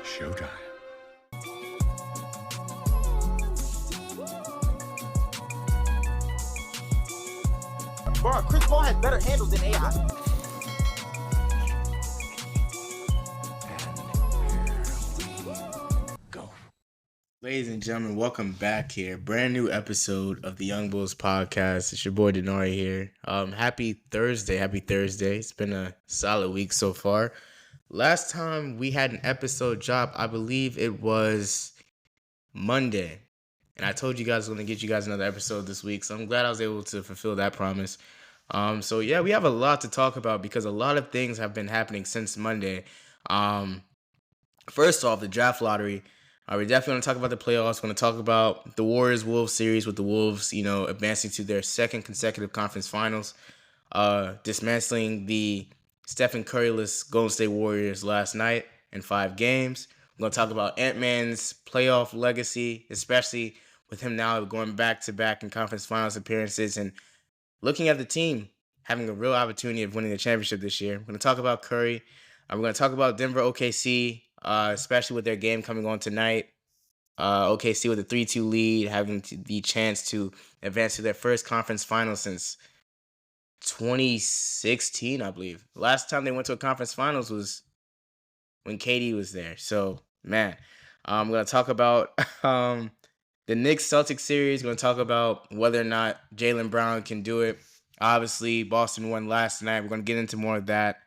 Showtime. Bro, Chris Paul has better handles than AI. Go. Ladies and gentlemen, welcome back here. Brand new episode of the Young Bulls podcast. It's your boy Dinari here. Happy Thursday. Happy Thursday. It's been a solid week so far. Last time we had an episode drop, I believe it was Monday. And I told you guys I was going to get you guys another episode this week. So I'm glad I was able to fulfill that promise. So yeah, we have a lot to talk about because a lot of things have been happening since Monday. First off, the draft lottery. We're definitely going to talk about the playoffs. We're going to talk about the Warriors-Wolves series with the Wolves, advancing to their second consecutive conference finals, dismantling the Stephen Curry-less Golden State Warriors last night in 5 games. We're going to talk about Ant-Man's playoff legacy, especially with him now going back-to-back in conference finals appearances and looking at the team having a real opportunity of winning the championship this year. We're going to talk about Curry. We're going to talk about Denver OKC, especially with their game coming on tonight. OKC with a 3-2 lead, having the chance to advance to their first conference final since 2016, I believe. Last time they went to a conference finals was when KD was there. So, man, I'm going to talk about the Knicks-Celtics series. Going to talk about whether or not Jaylen Brown can do it. Obviously, Boston won last night. We're going to get into more of that.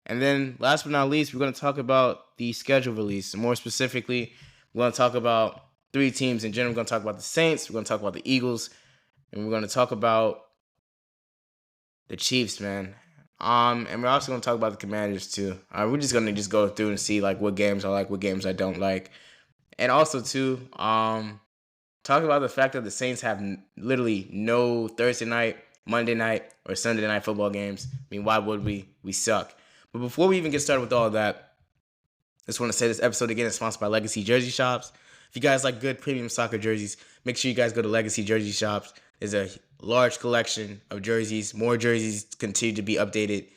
And then, last but not least, we're going to talk about the schedule release. More specifically, we're going to talk about 3 teams in general. We're going to talk about the Saints. We're going to talk about the Eagles. And we're going to talk about the Chiefs, man. And we're also going to talk about the Commanders, too. We're just going to go through and see, what games I like, what games I don't like. And also, too, talk about the fact that the Saints have literally no Thursday night, Monday night, or Sunday night football games. I mean, why would we? We suck. But before we even get started with all of that, I just want to say this episode again is sponsored by Legacy Jersey Shops. If you guys like good premium soccer jerseys, make sure you guys go to Legacy Jersey Shops. There's a large collection of jerseys. More jerseys continue to be updated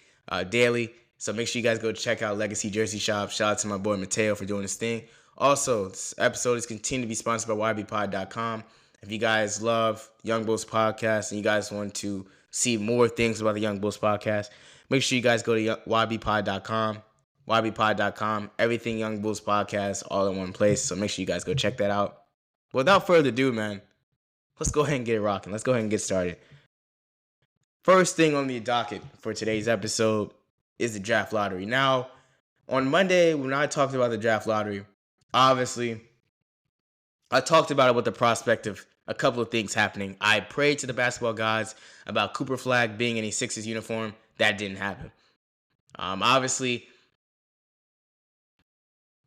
daily. So make sure you guys go check out Legacy Jersey Shops. Shout out to my boy Mateo for doing this thing. Also, this episode is continuing to be sponsored by ybpod.com. If you guys love Young Bulls Podcast and you guys want to see more things about the Young Bulls Podcast, make sure you guys go to ybpod.com. ybpod.com. Everything Young Bulls Podcast all in one place. So make sure you guys go check that out. Without further ado, man, let's go ahead and get it rocking. Let's go ahead and get started. First thing on the docket for today's episode is the draft lottery. Now, on Monday, when I talked about the draft lottery, obviously, I talked about it with the prospect of a couple of things happening. I prayed to the basketball gods about Cooper Flag being in a Sixers uniform. That didn't happen. Obviously,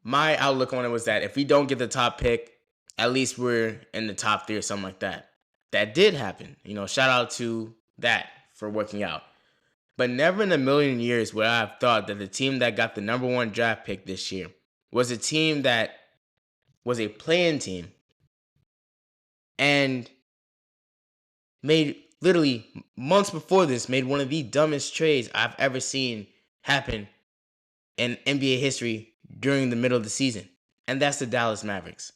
my outlook on it was that if we don't get the top pick, at least we're in the top 3 or something like that. That did happen. Shout out to that for working out. But never in a million years would I have thought that the team that got the number 1 draft pick this year was a team that was a play-in team and made, literally months before this, made one of the dumbest trades I've ever seen happen in NBA history during the middle of the season. And that's the Dallas Mavericks.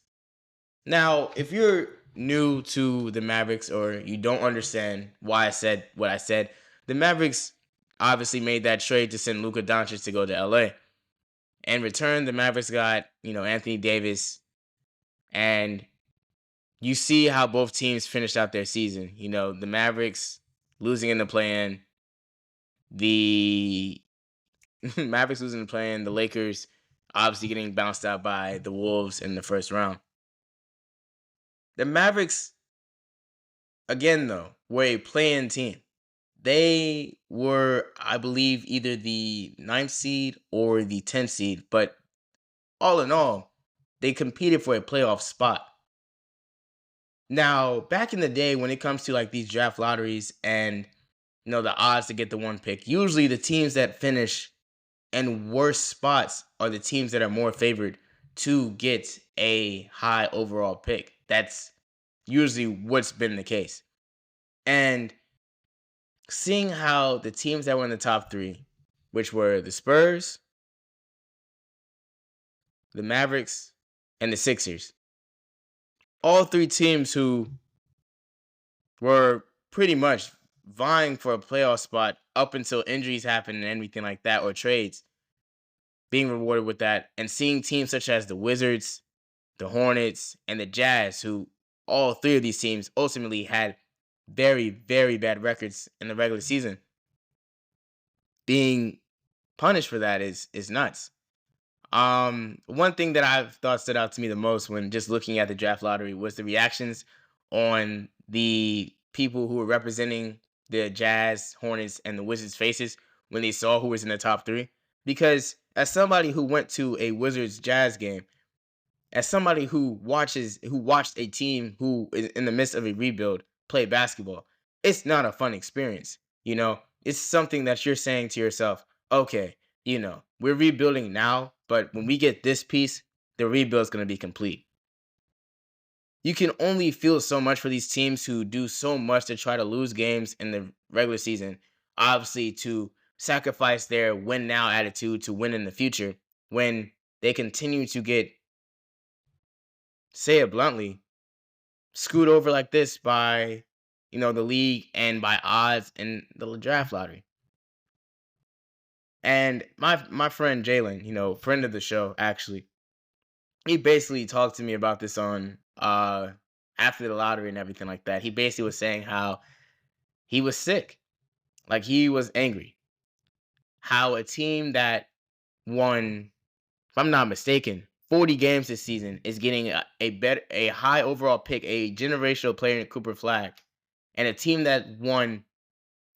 Now, if you're new to the Mavericks or you don't understand why I said what I said, the Mavericks obviously made that trade to send Luka Doncic to go to LA. In return, the Mavericks got, Anthony Davis. And you see how both teams finished out their season. The Mavericks losing in the play-in. The Mavericks losing the play-in. The Lakers obviously getting bounced out by the Wolves in the first round. The Mavericks, again, though, were a play-in team. They were, I believe, either the 9th seed or the 10th seed. But all in all, they competed for a playoff spot. Now, back in the day, when it comes to these draft lotteries and the odds to get the 1 pick, usually the teams that finish in worse spots are the teams that are more favored to get a high overall pick. That's usually what's been the case. And seeing how the teams that were in the top 3, which were the Spurs, the Mavericks, and the Sixers. All three teams who were pretty much vying for a playoff spot up until injuries happened and everything like that, or trades, being rewarded with that, and seeing teams such as the Wizards, the Hornets, and the Jazz, who all three of these teams ultimately had very, very bad records in the regular season, being punished for that is nuts. One thing that I've thought stood out to me the most when just looking at the draft lottery was the reactions on the people who were representing the Jazz, Hornets, and the Wizards faces when they saw who was in the top three. Because as somebody who went to a Wizards Jazz game, as somebody who watched a team who is in the midst of a rebuild play basketball, it's not a fun experience. It's something that you're saying to yourself, okay, we're rebuilding now, but when we get this piece, the rebuild's going to be complete. You can only feel so much for these teams who do so much to try to lose games in the regular season, obviously to sacrifice their win now attitude to win in the future when they continue to get, say it bluntly, screwed over like this by, the league and by odds in the draft lottery. And my friend Jaylen, friend of the show, actually, he basically talked to me about this on after the lottery and everything like that. He basically was saying how he was sick, like he was angry. How a team that won, if I'm not mistaken, 40 games this season is getting a high overall pick, a generational player in Cooper Flag, and a team that won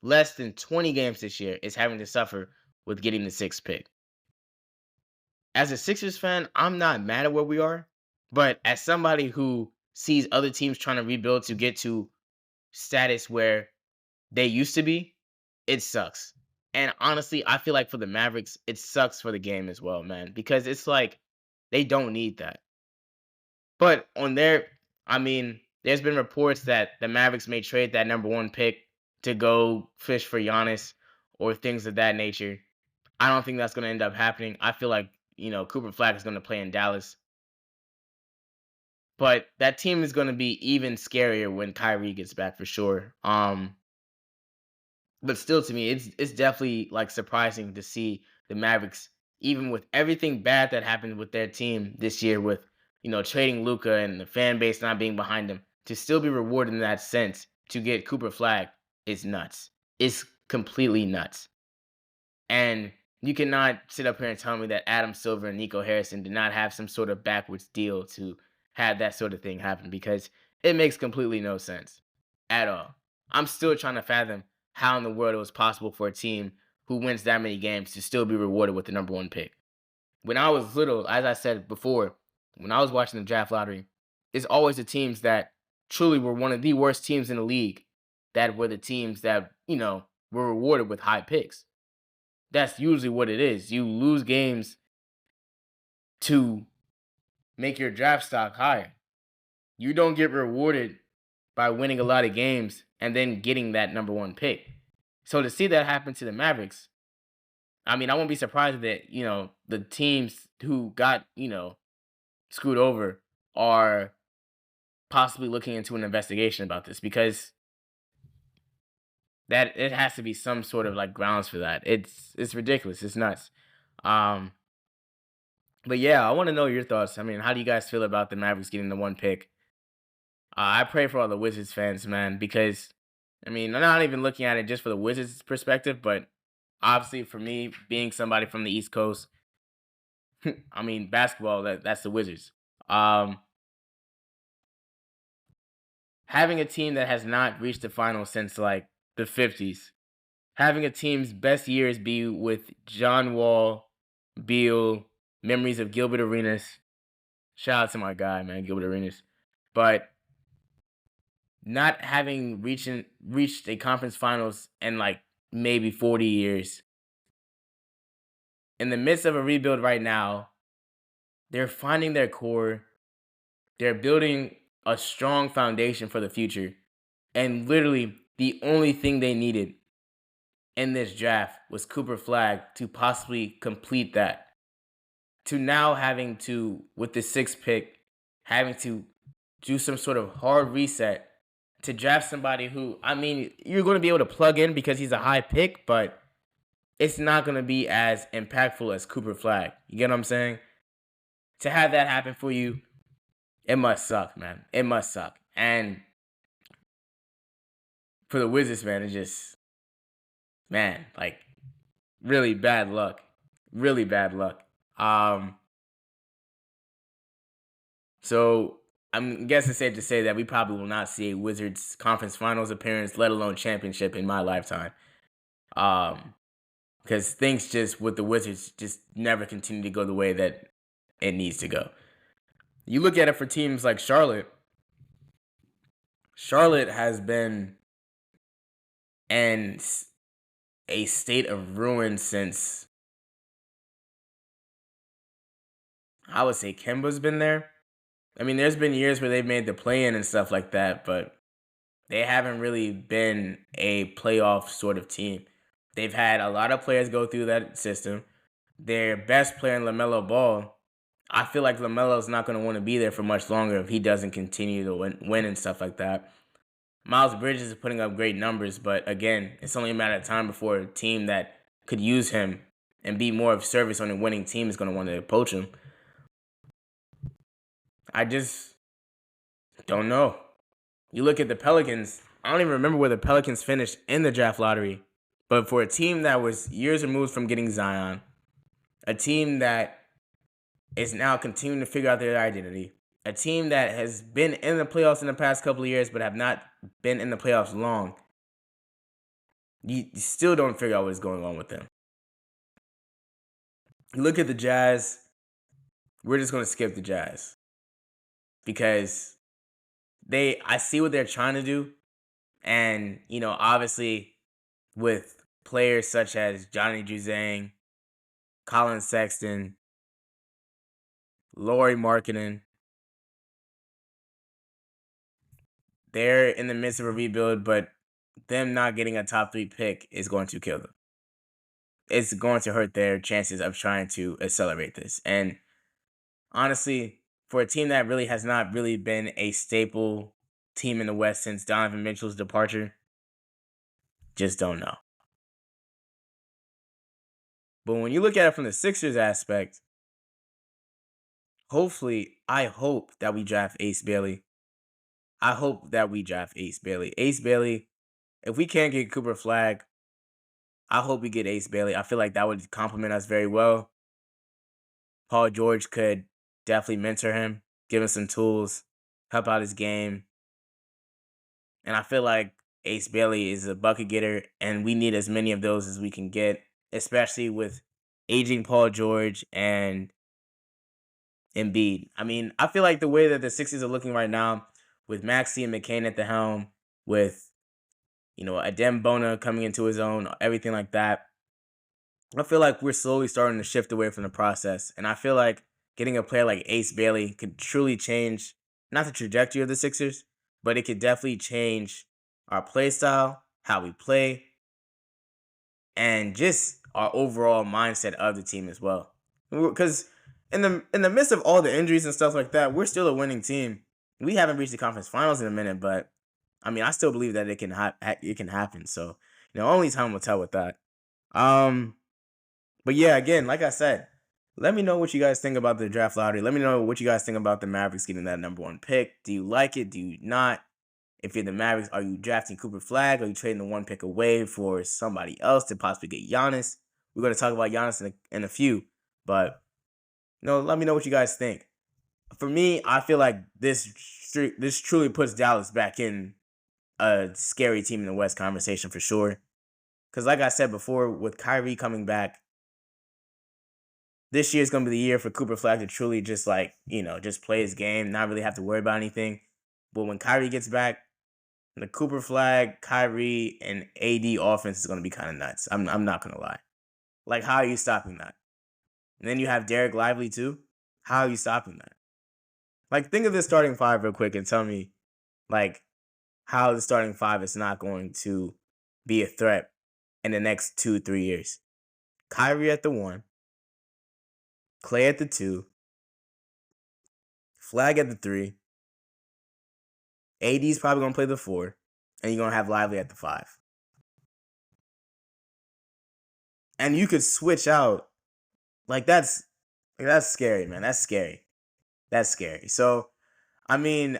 less than 20 games this year is having to suffer with getting the sixth pick. As a Sixers fan, I'm not mad at where we are, but as somebody who sees other teams trying to rebuild to get to status where they used to be, it sucks. And honestly, I feel like for the Mavericks, it sucks for the game as well, man, because it's like they don't need that. But there's been reports that the Mavericks may trade that number one pick to go fish for Giannis or things of that nature. I don't think that's going to end up happening. I feel like, Cooper Flag is going to play in Dallas. But that team is going to be even scarier when Kyrie gets back for sure. But still, to me, it's definitely like surprising to see the Mavericks, even with everything bad that happened with their team this year, with trading Luka and the fan base not being behind them, to still be rewarded in that sense to get Cooper Flag is nuts. It's completely nuts. And you cannot sit up here and tell me that Adam Silver and Nico Harrison did not have some sort of backwards deal to have that sort of thing happen, because it makes completely no sense at all. I'm still trying to fathom how in the world it was possible for a team who wins that many games to still be rewarded with the number one pick. When I was little, as I said before, when I was watching the draft lottery, it's always the teams that truly were one of the worst teams in the league that were the teams that, were rewarded with high picks. That's usually what it is. You lose games to make your draft stock higher. You don't get rewarded by winning a lot of games and then getting that number one pick. So to see that happen to the Mavericks, I won't be surprised that, the teams who got, screwed over are possibly looking into an investigation about this, because that it has to be some sort of like grounds for that. It's ridiculous. It's nuts. Um, but yeah, I want to know your thoughts. How do you guys feel about the Mavericks getting the one pick? I pray for all the Wizards fans, man, because I'm not even looking at it just for the Wizards perspective, but obviously for me, being somebody from the East Coast, basketball, that's the Wizards. Um, Having a team that has not reached the finals since like the 50s, having a team's best years be with John Wall, Beal, memories of Gilbert Arenas. Shout out to my guy, man, Gilbert Arenas. But not having reached a conference finals in like maybe 40 years. In the midst of a rebuild right now, they're finding their core. They're building a strong foundation for the future. And literally, the only thing they needed in this draft was Cooper Flag to possibly complete that. to now having to, with the sixth pick, having to do some sort of hard reset to draft somebody who, I mean, you're going to be able to plug in because he's a high pick, but it's not going to be as impactful as Cooper Flag. You get what I'm saying? To have that happen for you, it must suck, man. It must suck. And for the Wizards, man, it's just, man, like, really bad luck. Really bad luck. So I'm guessing it's safe to say that we probably will not see a Wizards conference finals appearance, let alone championship, in my lifetime. Because things just with the Wizards just never continue to go the way that it needs to go. You look at it for teams like Charlotte. Charlotte has been in a state of ruin since, I would say, Kemba's been there. I mean, there's been years where they've made the play-in and stuff like that, but they haven't really been a playoff sort of team. They've had a lot of players go through that system. Their best player in LaMelo Ball, I feel like LaMelo's not going to want to be there for much longer if he doesn't continue to win and stuff like that. Miles Bridges is putting up great numbers, but again, it's only a matter of time before a team that could use him and be more of service on a winning team is going to want to poach him. I just don't know. You look at the Pelicans, I don't even remember where the Pelicans finished in the draft lottery, but for a team that was years removed from getting Zion, a team that is now continuing to figure out their identity, a team that has been in the playoffs in the past couple of years but have not been in the playoffs long, you still don't figure out what's going on with them. You look at the Jazz, we're just going to skip the Jazz because I see what they're trying to do, and, obviously with players such as Johnny Juzang, Colin Sexton, Lauri Markkanen, they're in the midst of a rebuild, but them not getting a top 3 pick is going to kill them. It's going to hurt their chances of trying to accelerate this. And honestly, for a team that really has not really been a staple team in the West since Donovan Mitchell's departure, just don't know. But when you look at it from the Sixers aspect, I hope that we draft Ace Bailey. Ace Bailey, if we can't get Cooper Flag, I hope we get Ace Bailey. I feel like that would complement us very well. Paul George could definitely mentor him, give him some tools, help out his game. And I feel like Ace Bailey is a bucket getter, and we need as many of those as we can get, especially with aging Paul George and Embiid. I mean, I feel like the way that the Sixers are looking right now, with Maxey and McCain at the helm, with Adem Bona coming into his own, everything like that, I feel like we're slowly starting to shift away from the process. And I feel like getting a player like Ace Bailey could truly change, not the trajectory of the Sixers, but it could definitely change our play style, how we play, and just our overall mindset of the team as well. Because in the midst of all the injuries and stuff like that, we're still a winning team. We haven't reached the conference finals in a minute, but I mean, I still believe that it can happen. So, only time will tell with that. But yeah, again, like I said, let me know what you guys think about the draft lottery. Let me know what you guys think about the Mavericks getting that number 1 pick. Do you like it? Do you not? If you're the Mavericks, are you drafting Cooper Flag? Are you trading the 1 pick away for somebody else to possibly get Giannis? We're going to talk about Giannis in a few, but let me know what you guys think. For me, I feel like this truly puts Dallas back in a scary team in the West conversation for sure. Because like I said before, with Kyrie coming back, this year is going to be the year for Cooper Flag to truly just just play his game, not really have to worry about anything. But when Kyrie gets back, the Cooper Flag, Kyrie, and AD offense is going to be kind of nuts. I'm not going to lie. Like, how are you stopping that? And then you have Derek Lively too. How are you stopping that? Like, think of this starting 5 real quick and tell me, how the starting 5 is not going to be a threat in the next 2-3 years. Kyrie at the 1, Clay at the 2, Flag at the 3, AD's probably going to play the 4, and you're going to have Lively at the 5. And you could switch out. That's scary, man. That's scary. That's scary. So, I mean,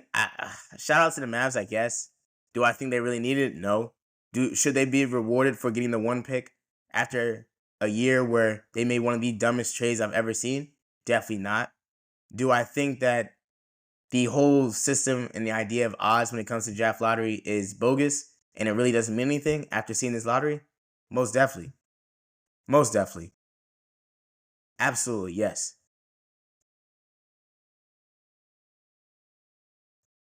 shout out to the Mavs, I guess. Do I think they really need it? No. Should they be rewarded for getting the 1 pick after a year where they made one of the dumbest trades I've ever seen? Definitely not. Do I think that the whole system and the idea of odds when it comes to draft lottery is bogus and it really doesn't mean anything after seeing this lottery? Most definitely. Most definitely. Absolutely, yes.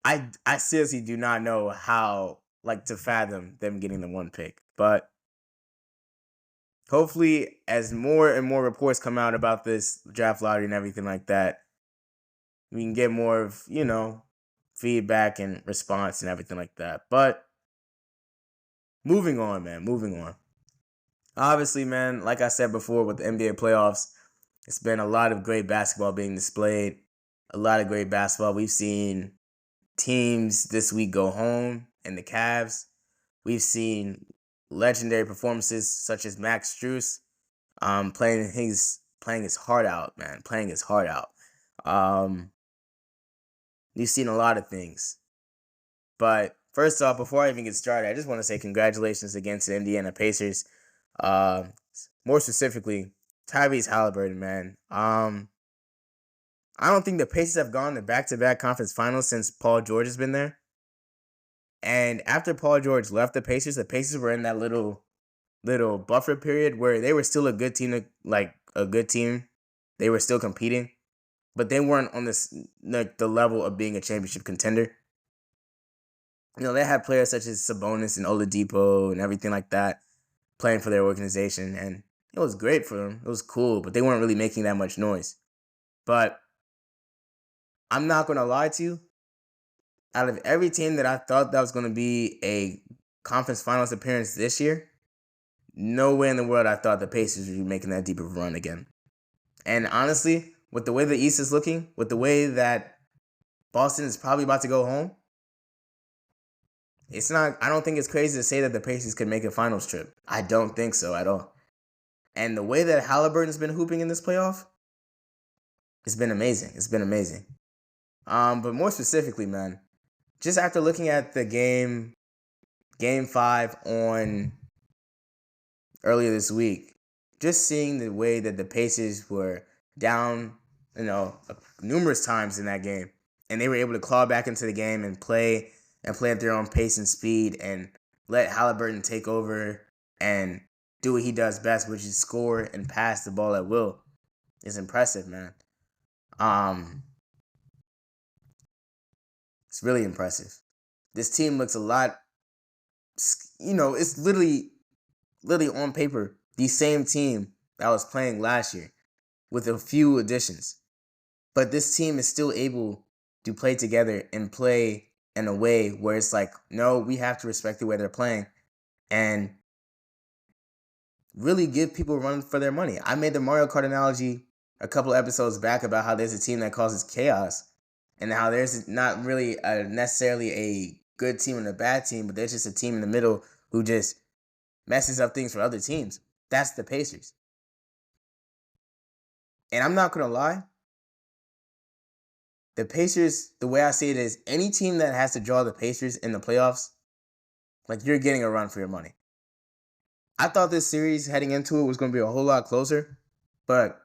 I seriously do not know how to fathom them getting the 1 pick. But hopefully as more and more reports come out about this draft lottery and everything like that, we can get more of, feedback and response and everything like that. But moving on, man. Moving on. Obviously, man, like I said before with the NBA playoffs, it's been a lot of great basketball being displayed. A lot of great basketball. We've seen teams this week go home in the Cavs. We've seen legendary performances such as Max Strus playing his heart out, man. Playing his heart out. We've seen a lot of things. But first off, before I even get started, I just want to say congratulations again to the Indiana Pacers. More specifically, Tyrese Halliburton, man. I don't think the Pacers have gone to back-to-back conference finals since Paul George has been there. And after Paul George left the Pacers were in that little buffer period where they were still a good team, a good team. They were still competing, but they weren't on this the level of being a championship contender. They had players such as Sabonis and Oladipo and everything like that playing for their organization, and it was great for them. It was cool, but they weren't really making that much noise. But I'm not going to lie to you. Out of every team that I thought that was going to be a conference finals appearance this year, no way in the world I thought the Pacers would be making that deep of a run again. And honestly, with the way the East is looking, with the way that Boston is probably about to go home, I don't think it's crazy to say that the Pacers could make a finals trip. I don't think so at all. And the way that Halliburton's been hooping in this playoff, it's been amazing. It's been amazing. But more specifically, man, just after looking at the game 5 on earlier this week, just seeing the way that the Pacers were down, numerous times in that game, and they were able to claw back into the game and play at their own pace and speed and let Halliburton take over and do what he does best, which is score and pass the ball at will, is impressive, man. It's really impressive. This team looks a lot, it's literally on paper the same team that was playing last year with a few additions. But this team is still able to play together and play in a way where it's like, no, we have to respect the way they're playing and really give people a run for their money. I made the Mario Kart analogy a couple episodes back about how there's a team that causes chaos and how there's not really necessarily a good team and a bad team, but there's just a team in the middle who just messes up things for other teams. That's the Pacers. And I'm not going to lie, the Pacers, the way I see it is any team that has to draw the Pacers in the playoffs, you're getting a run for your money. I thought this series heading into it was going to be a whole lot closer, but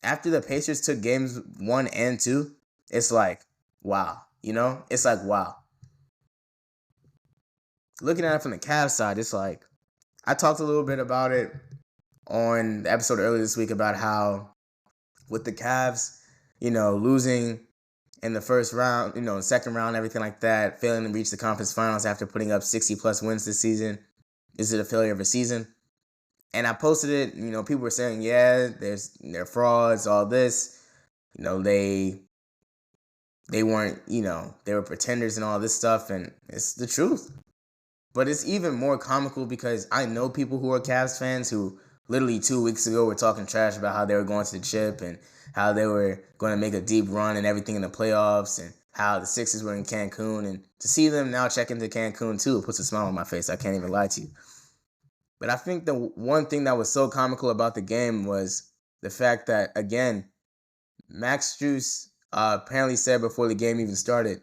after the Pacers took games 1 and 2, it's like, wow. It's like, wow. Looking at it from the Cavs side, it's like, I talked a little bit about it on the episode earlier this week about how with the Cavs, losing in the first round, second round, everything like that, failing to reach the conference finals after putting up 60-plus wins this season, is it a failure of a season? And I posted it, people were saying, yeah, they're frauds, all this. They weren't, they were pretenders and all this stuff, and it's the truth. But it's even more comical because I know people who are Cavs fans who literally 2 weeks ago were talking trash about how they were going to the chip and how they were going to make a deep run and everything in the playoffs and how the Sixers were in Cancun. And to see them now check into Cancun too, it puts a smile on my face. I can't even lie to you. But I think the one thing that was so comical about the game was the fact that, again, Max Strus apparently said before the game even started,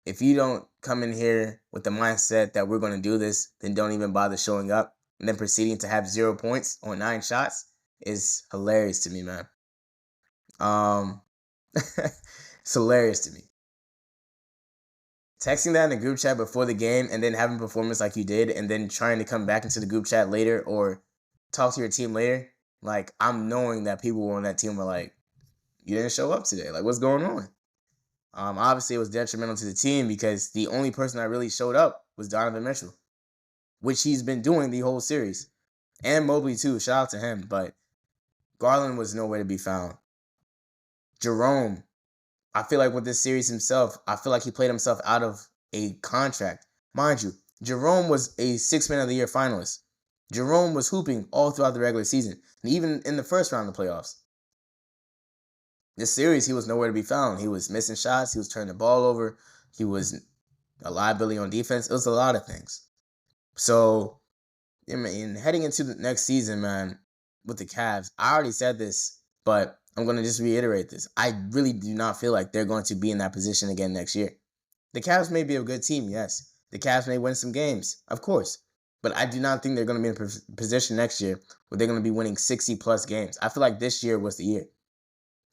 if you don't come in here with the mindset that we're going to do this, then don't even bother showing up. And then proceeding to have 0 points on 9 shots is hilarious to me, man. It's hilarious to me. Texting that in the group chat before the game and then having a performance like you did and then trying to come back into the group chat later or talk to your team later, like, I'm knowing that people on that team were like, you didn't show up today. Like, what's going on? Obviously, it was detrimental to the team because the only person that really showed up was Donovan Mitchell, which he's been doing the whole series. And Mobley, too. Shout out to him. But Garland was nowhere to be found. Jerome, I feel like with this series himself, I feel like he played himself out of a contract. Mind you, Jerome was a 6th Man of the Year finalist. Jerome was hooping all throughout the regular season, and even in the first round of the playoffs. This series, he was nowhere to be found. He was missing shots. He was turning the ball over. He was a liability on defense. It was a lot of things. So, I mean, heading into the next season, man, with the Cavs, I already said this, but I'm going to just reiterate this. I really do not feel like they're going to be in that position again next year. The Cavs may be a good team, yes. The Cavs may win some games, of course. But I do not think they're going to be in a position next year where they're going to be winning 60-plus games. I feel like this year was the year.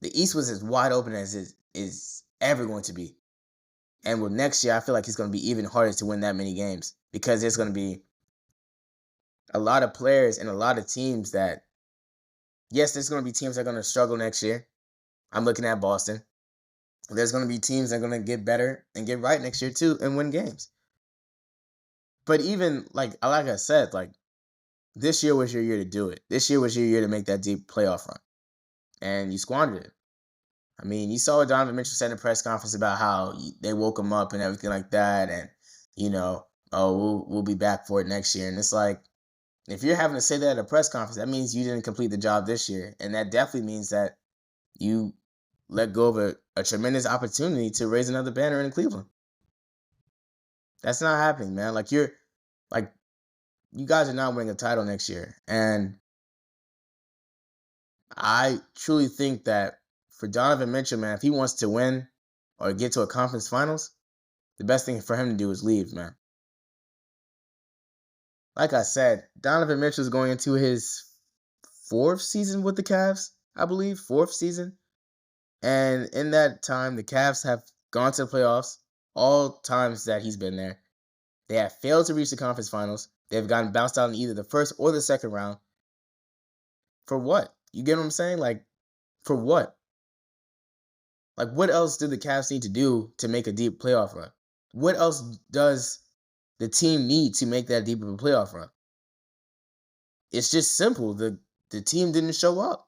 The East was as wide open as it is ever going to be. And with next year, I feel like it's going to be even harder to win that many games because there's going to be a lot of players and a lot of teams that, yes, there's going to be teams that are going to struggle next year. I'm looking at Boston. There's going to be teams that are going to get better and get right next year too and win games. But even, like I said, like, this year was your year to do it. This year was your year to make that deep playoff run. And you squandered it. I mean, you saw what Donovan Mitchell said in a press conference about how they woke him up and everything like that. And, we'll be back for it next year. And it's like, if you're having to say that at a press conference, that means you didn't complete the job this year. And that definitely means that you let go of a tremendous opportunity to raise another banner in Cleveland. That's not happening, man. You guys are not winning a title next year. And I truly think that for Donovan Mitchell, man, if he wants to win or get to a conference finals, the best thing for him to do is leave, man. Like I said, Donovan Mitchell is going into his 4th season with the Cavs, I believe, 4th season. And in that time, the Cavs have gone to the playoffs all times that he's been there. They have failed to reach the conference finals. They've gotten bounced out in either the first or the second round. For what? You get what I'm saying? Like, for what? Like, what else do the Cavs need to do to make a deep playoff run? What else does the team need to make that deep of a playoff run? It's just simple. The team didn't show up.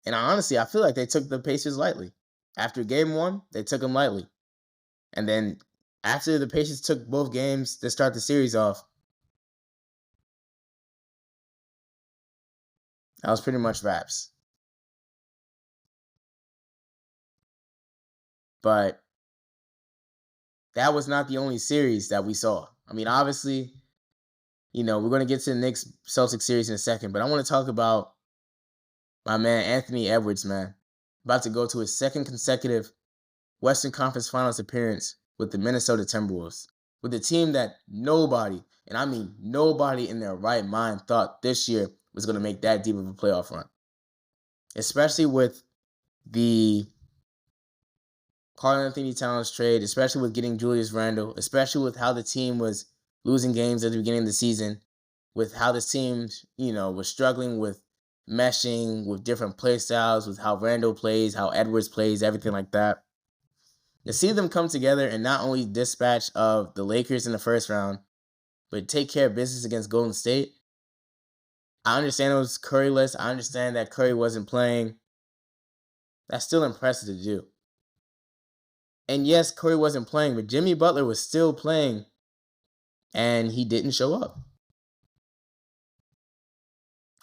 And honestly, I feel like they took the Pacers lightly. After game 1, they took them lightly. And then after the Pacers took both games to start the series off, that was pretty much wraps. But that was not the only series that we saw. I mean, obviously, we're going to get to the Knicks Celtics series in a second, but I want to talk about my man Anthony Edwards, man. About to go to his 2nd consecutive Western Conference Finals appearance with the Minnesota Timberwolves. With a team that nobody, and I mean nobody in their right mind, thought this year was going to make that deep of a playoff run. Especially with the Karl-Anthony Towns trade, especially with getting Julius Randle, especially with how the team was losing games at the beginning of the season, with how the team, was struggling with meshing with different play styles, with how Randle plays, how Edwards plays, everything like that. To see them come together and not only dispatch of the Lakers in the first round, but take care of business against Golden State. I understand it was Curryless. I understand that Curry wasn't playing. That's still impressive to do. And yes, Curry wasn't playing, but Jimmy Butler was still playing, and he didn't show up.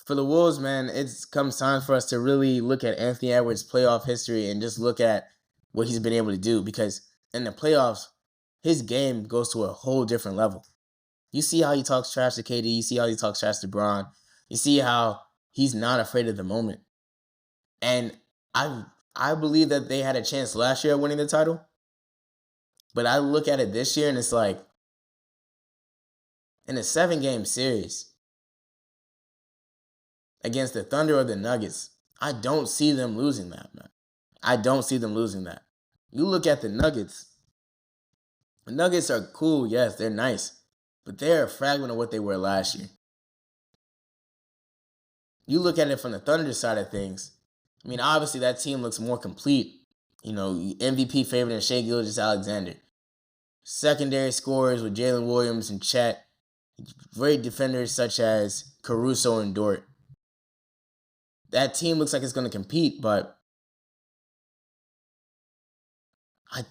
for the Wolves, man, it's comes time for us to really look at Anthony Edwards' playoff history and just look at what he's been able to do, because in the playoffs, his game goes to a whole different level. You see how he talks trash to KD. You see how he talks trash to Braun. You see how he's not afraid of the moment. And I believe that they had a chance last year of winning the title. But I look at it this year and it's like, in a 7-game series against the Thunder or the Nuggets, I don't see them losing that, man. I don't see them losing that. You look at the Nuggets. The Nuggets are cool, yes, they're nice. But they're a fragment of what they were last year. You look at it from the Thunder side of things. I mean, obviously that team looks more complete. You know, MVP favorite in Shai Gilgeous-Alexander. Secondary scorers with Jalen Williams and Chet. Great defenders such as Caruso and Dort. That team looks like it's going to compete, but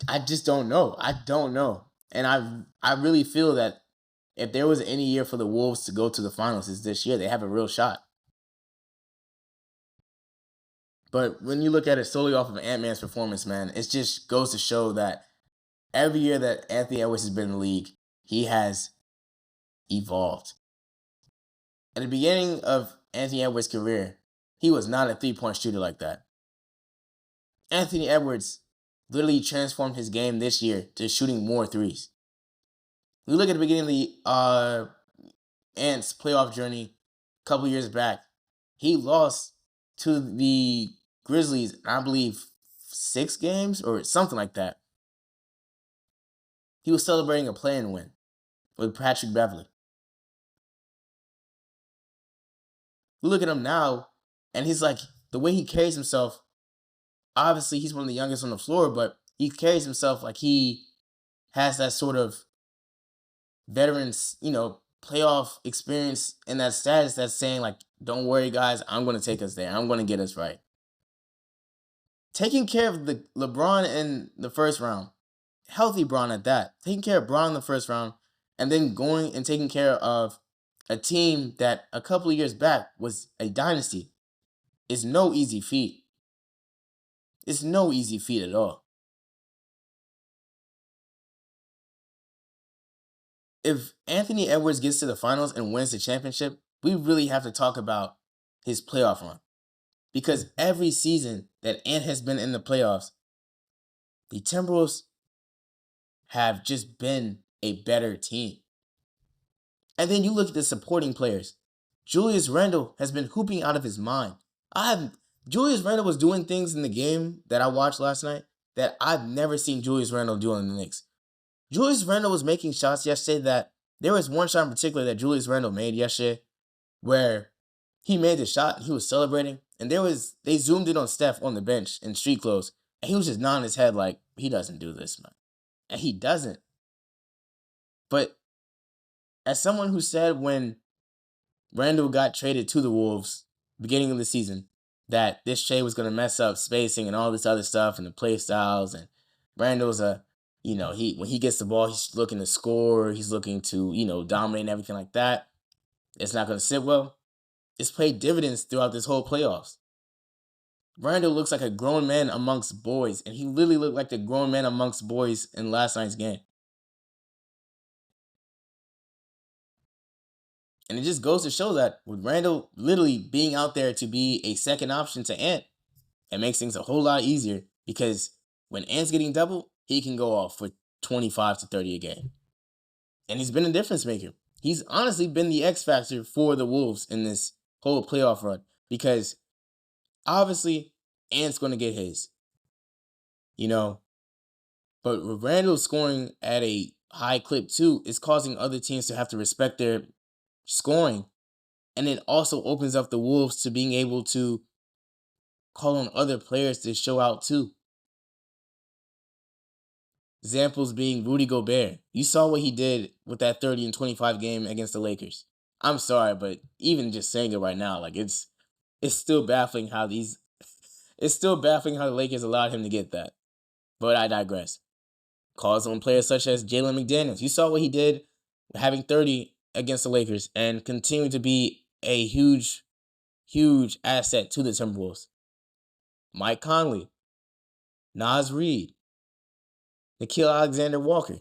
I just don't know. I don't know. And I really feel that if there was any year for the Wolves to go to the finals, it's this year. They have a real shot. But when you look at it solely off of Ant-Man's performance, man, it just goes to show that every year that Anthony Edwards has been in the league, he has evolved. At the beginning of Anthony Edwards' career, he was not a three-point shooter like that. Anthony Edwards literally transformed his game this year to shooting more threes. We look at the beginning of the Ants' playoff journey a couple years back. He lost to the Grizzlies, I believe, 6 games or something like that. He was celebrating a play-in win with Patrick Beverley. We look at him now, and he's like, the way he carries himself, obviously he's one of the youngest on the floor, but he carries himself like he has that sort of veterans, playoff experience and that status that's saying, like, don't worry, guys, I'm going to take us there. I'm going to get us right. Taking care of the LeBron in the first round, healthy Braun at that, taking care of Braun in the first round, and then going and taking care of a team that a couple of years back was a dynasty is no easy feat. It's no easy feat at all. If Anthony Edwards gets to the finals and wins the championship, we really have to talk about his playoff run. Because every season that Ant has been in the playoffs, the Timberwolves have just been a better team. And then you look at the supporting players. Julius Randle has been hooping out of his mind. Julius Randle was doing things in the game that I watched last night that I've never seen Julius Randle do on the Knicks. Julius Randle was making shots yesterday that there was one shot in particular that Julius Randle made yesterday where he made the shot and he was celebrating, and they zoomed in on Steph on the bench in street clothes, and he was just nodding his head like, he doesn't do this, man. And he doesn't. But as someone who said when Randle got traded to the Wolves beginning of the season that this trade was going to mess up spacing and all this other stuff and the play styles, and Randle's when he gets the ball, he's looking to score, he's looking to, dominate and everything like that. It's not going to sit well. It's paid dividends throughout this whole playoffs. Randle looks like a grown man amongst boys, and he literally looked like a grown man amongst boys in last night's game. And it just goes to show that with Randle literally being out there to be a second option to Ant, it makes things a whole lot easier because when Ant's getting doubled, he can go off for 25 to 30 a game. And he's been a difference maker. He's honestly been the X factor for the Wolves in this whole playoff run because obviously Ant's going to get his, But with Randle scoring at a high clip too, it's causing other teams to have to respect their scoring. And it also opens up the Wolves to being able to call on other players to show out too. Examples being Rudy Gobert. You saw what he did with that 30 and 25 game against the Lakers. I'm sorry, but even just saying it right now, like it's still baffling how the Lakers allowed him to get that. But I digress. Calls on players such as Jalen McDaniels. You saw what he did having 30 against the Lakers and continuing to be a huge huge asset to the Timberwolves. Mike Conley, Naz Reid, Nickeil Alexander-Walker.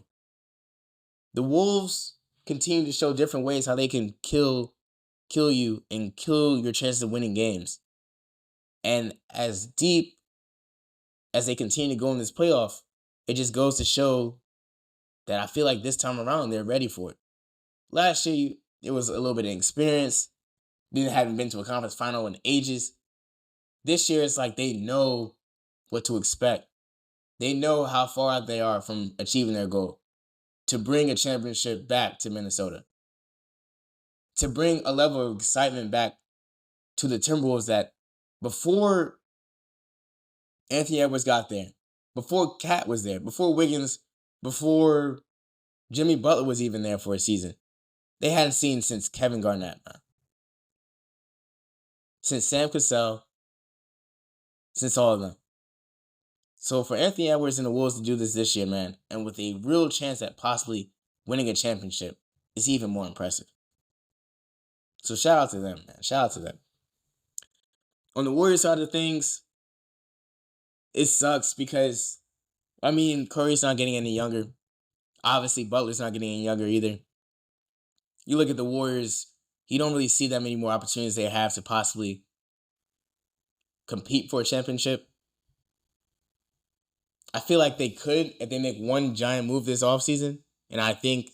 The Wolves continue to show different ways how they can kill you and kill your chances of winning games. And as deep as they continue to go in this playoff, it just goes to show that I feel like this time around they're ready for it. Last year, it was a little bit of experience. They haven't been to a conference final in ages. This year, it's like they know what to expect. They know how far out they are from achieving their goal. To bring a championship back to Minnesota. To bring a level of excitement back to the Timberwolves that before Anthony Edwards got there, before Cat was there, before Wiggins, before Jimmy Butler was even there for a season, they hadn't seen since Kevin Garnett, man. Since Sam Cassell, since all of them. So for Anthony Edwards and the Wolves to do this year, man, and with a real chance at possibly winning a championship, is even more impressive. So shout out to them, man. Shout out to them. On the Warriors side of things, it sucks because, Curry's not getting any younger. Obviously, Butler's not getting any younger either. You look at the Warriors, you don't really see that many more opportunities they have to possibly compete for a championship. I feel like they could if they make one giant move this offseason. And I think,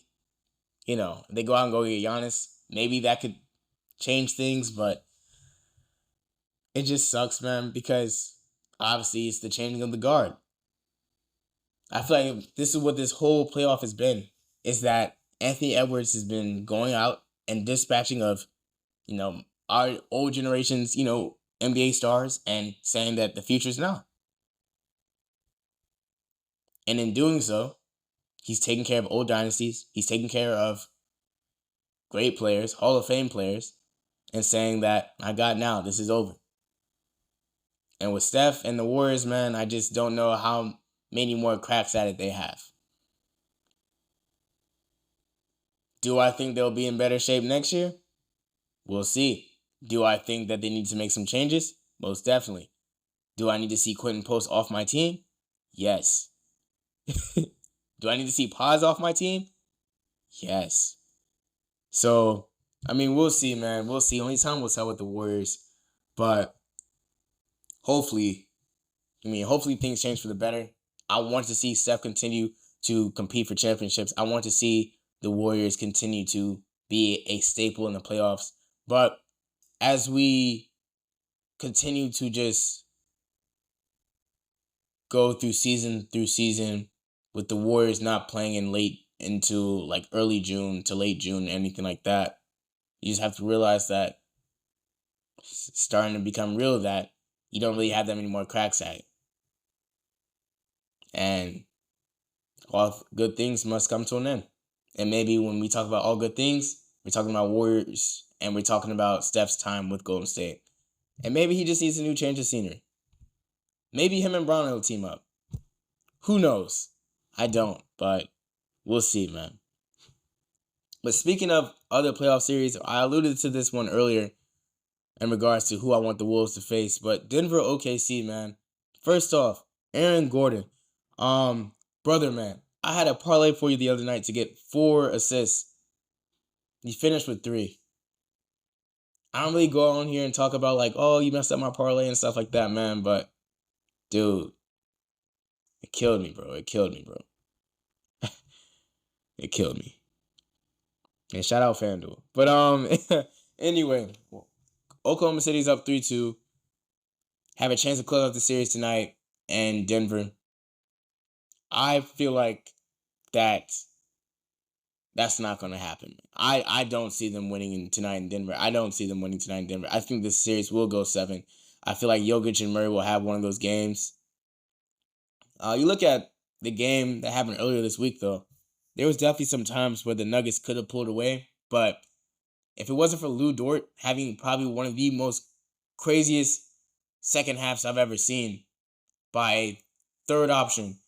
if they go out and go get Giannis, maybe that could change things. But it just sucks, man, because obviously it's the changing of the guard. I feel like this is what this whole playoff has been, is that Anthony Edwards has been going out and dispatching of, our old generation's, NBA stars and saying that the future's now. And in doing so, he's taking care of old dynasties. He's taking care of great players, Hall of Fame players, and saying that I got now. This is over. And with Steph and the Warriors, man, I just don't know how many more cracks at it they have. Do I think they'll be in better shape next year? We'll see. Do I think that they need to make some changes? Most definitely. Do I need to see Quentin Post off my team? Yes. Do I need to see Paz off my team? Yes. So, we'll see, man. We'll see. Only time will tell with the Warriors. But hopefully things change for the better. I want to see Steph continue to compete for championships. I want to see the Warriors continue to be a staple in the playoffs. But as we continue to just go through season with the Warriors not playing into early June to late June, anything like that, you just have to realize that it's starting to become real that you don't really have that many more cracks at it. And all good things must come to an end. And maybe when we talk about all good things, we're talking about Warriors and we're talking about Steph's time with Golden State. And maybe he just needs a new change of scenery. Maybe him and Brown will team up. Who knows? I don't, but we'll see, man. But speaking of other playoff series, I alluded to this one earlier in regards to who I want the Wolves to face. But Denver OKC, man. First off, Aaron Gordon. Brother, man, I had a parlay for you the other night to get 4 assists. You finished with 3. I don't really go on here and talk about you messed up my parlay and stuff like that, man. But, dude, it killed me, bro. It killed me. And shout out FanDuel. But, anyway, Oklahoma City's up 3-2. Have a chance to close out the series tonight. And Denver, I feel like that's not going to happen. I don't see them winning tonight in Denver. I think this series will go 7. I feel like Jokic and Murray will have one of those games. You look at the game that happened earlier this week, though. There was definitely some times where the Nuggets could have pulled away. But if it wasn't for Lou Dort having probably one of the most craziest second halves I've ever seen by a third option,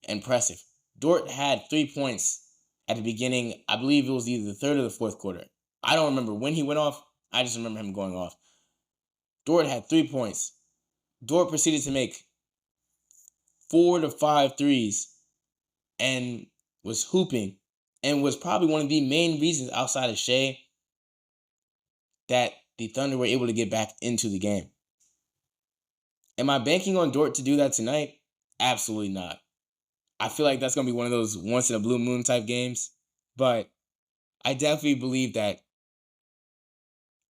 impressive. Dort had 3 points at the beginning. I believe it was either the third or the fourth quarter. I don't remember when he went off. I just remember him going off. Dort had 3 points. Dort proceeded to make 4 to 5 threes and was hooping and was probably one of the main reasons outside of Shea that the Thunder were able to get back into the game. Am I banking on Dort to do that tonight? Absolutely not. I feel like that's going to be one of those once in a blue moon type games. But I definitely believe that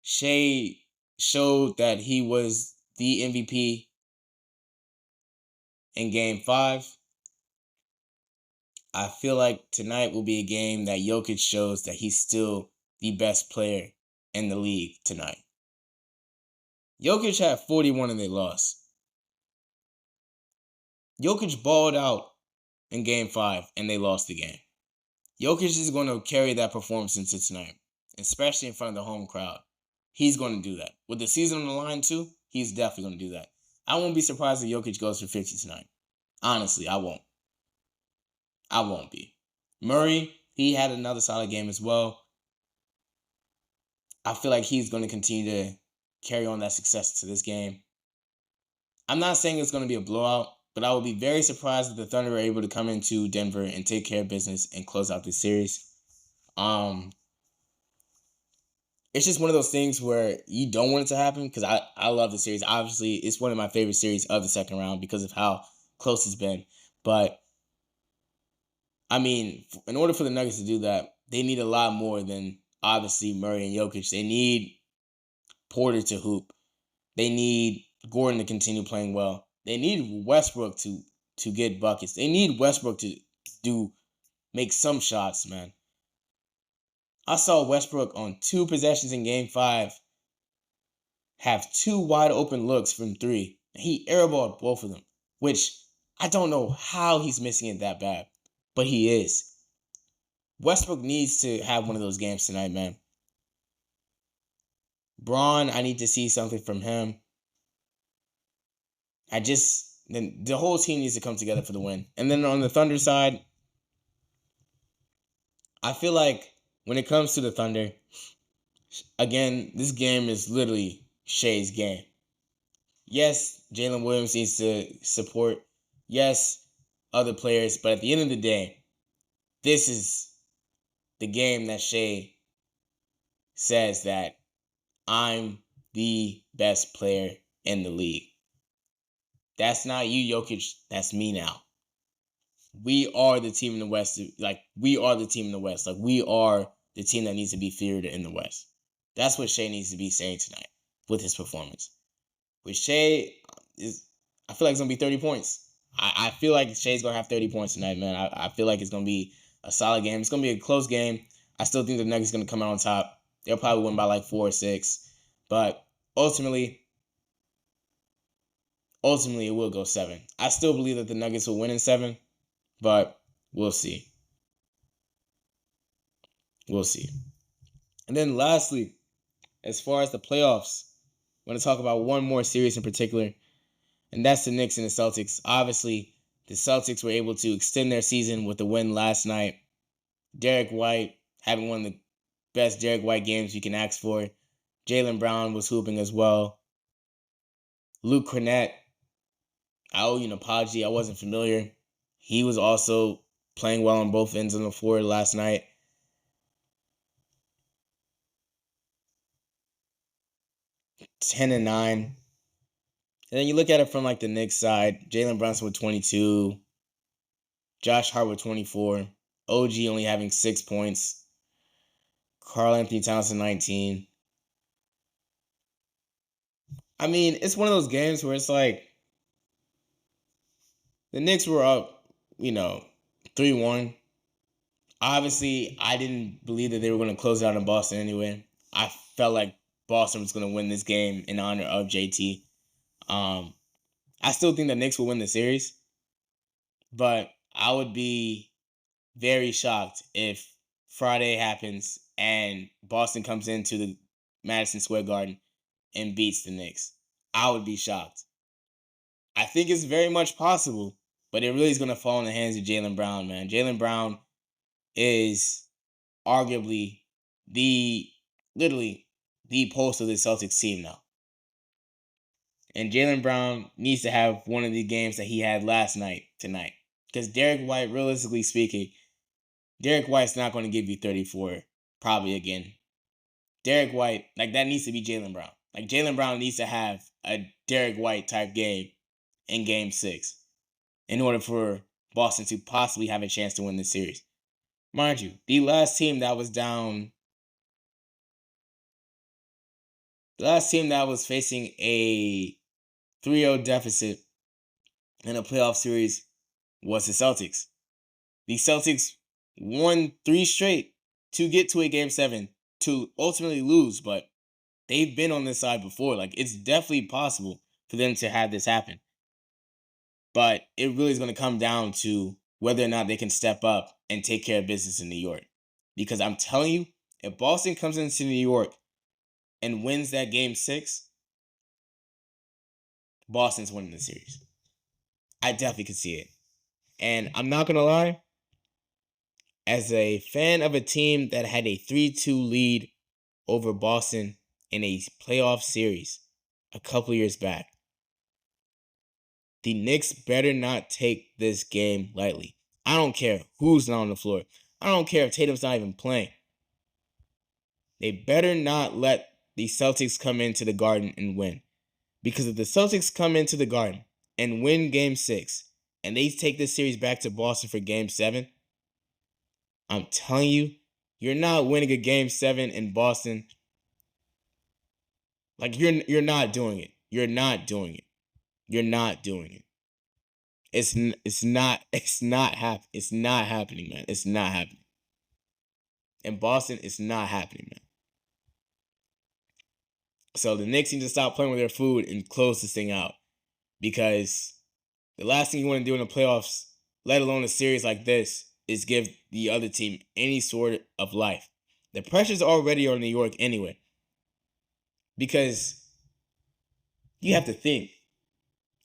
Shea showed that he was the MVP in Game 5. I feel like tonight will be a game that Jokic shows that he's still the best player in the league tonight. Jokic had 41 and they lost. Jokic balled out in Game 5 and they lost the game. Jokic is going to carry that performance into tonight, especially in front of the home crowd. He's going to do that. With the season on the line too, he's definitely going to do that. I won't be surprised if Jokic goes for 50 tonight. Honestly, I won't. I won't be. Murray, he had another solid game as well. I feel like he's going to continue to carry on that success to this game. I'm not saying it's going to be a blowout, but I would be very surprised if the Thunder are able to come into Denver and take care of business and close out this series. It's just one of those things where you don't want it to happen because I love the series. Obviously, it's one of my favorite series of the second round because of how close it's been. But, I mean, in order for the Nuggets to do that, they need a lot more than, obviously, Murray and Jokic. They need Porter to hoop. They need Gordon to continue playing well. They need Westbrook to get buckets. They need Westbrook to make some shots, man. I saw Westbrook on 2 possessions in Game 5 have 2 wide open looks from 3. And he airballed both of them, which I don't know how he's missing it that bad, but he is. Westbrook needs to have one of those games tonight, man. Braun, I need to see something from him. The whole team needs to come together for the win. And then on the Thunder side, I feel like when it comes to the Thunder, again, this game is literally Shea's game. Yes, Jalen Williams needs to support. Yes, other players. But at the end of the day, this is the game that Shea says that I'm the best player in the league. That's not you, Jokic. That's me now. We are the team in the West. We are the team in the West. We are the team that needs to be feared in the West. That's what Shea needs to be saying tonight with his performance. With Shea, I feel like it's going to be 30 points. I feel like Shea's going to have 30 points tonight, man. I feel like it's going to be a solid game. It's going to be a close game. I still think the Nuggets going to come out on top. They'll probably win by 4 or 6. But ultimately, it will go 7. I still believe that the Nuggets will win in 7, but we'll see. We'll see. And then lastly, as far as the playoffs, I'm going to talk about one more series in particular, and that's the Knicks and the Celtics. Obviously, the Celtics were able to extend their season with a win last night. Derek White having one of the best Derek White games you can ask for. Jaylen Brown was hooping as well. Luke Cornett, I owe you an apology. I wasn't familiar. He was also playing well on both ends of the floor last night. $10 and 9. And then you look at it from the Knicks side. Jalen Brunson with 22. Josh Hart with 24. OG only having 6 points. Karl-Anthony Towns 19. I mean, it's one of those games where it's the Knicks were up, 3-1. Obviously, I didn't believe that they were going to close out in Boston anyway. I felt like Boston was going to win this game in honor of JT. I still think the Knicks will win the series, but I would be very shocked if Friday happens and Boston comes into the Madison Square Garden and beats the Knicks. I would be shocked. I think it's very much possible, but it really is going to fall in the hands of Jaylen Brown, man. Jaylen Brown is arguably the literally the pulse of the Celtics team now. And Jaylen Brown needs to have one of the games that he had last night tonight. Because Derek White, realistically speaking, Derek White's not going to give you 34 probably again. Derek White, like that needs to be Jaylen Brown. Like Jaylen Brown needs to have a Derek White type game in game 6 in order for Boston to possibly have a chance to win this series. Mind you, the last team that was facing a 3-0 deficit in a playoff series was the Celtics. The Celtics won 3 straight to get to a game 7 to ultimately lose, but they've been on this side before. Like, it's definitely possible for them to have this happen. But it really is going to come down to whether or not they can step up and take care of business in New York. Because I'm telling you, if Boston comes into New York and wins that game 6, Boston's winning the series. I definitely could see it. And I'm not going to lie, as a fan of a team that had a 3-2 lead over Boston in a playoff series a couple years back, the Knicks better not take this game lightly. I don't care who's not on the floor. I don't care if Tatum's not even playing. They better not let the Celtics come into the Garden and win. Because if the Celtics come into the Garden and win game 6, and they take this series back to Boston for game 7, I'm telling you, you're not winning a game 7 in Boston. Like, you're not doing it. You're not doing it. You're not doing it. It's not happening, man. It's not happening. In Boston, it's not happening, man. So the Knicks need to stop playing with their food and close this thing out. Because the last thing you want to do in the playoffs, let alone a series like this, is give the other team any sort of life. The pressure's already on New York anyway. Because you have to think.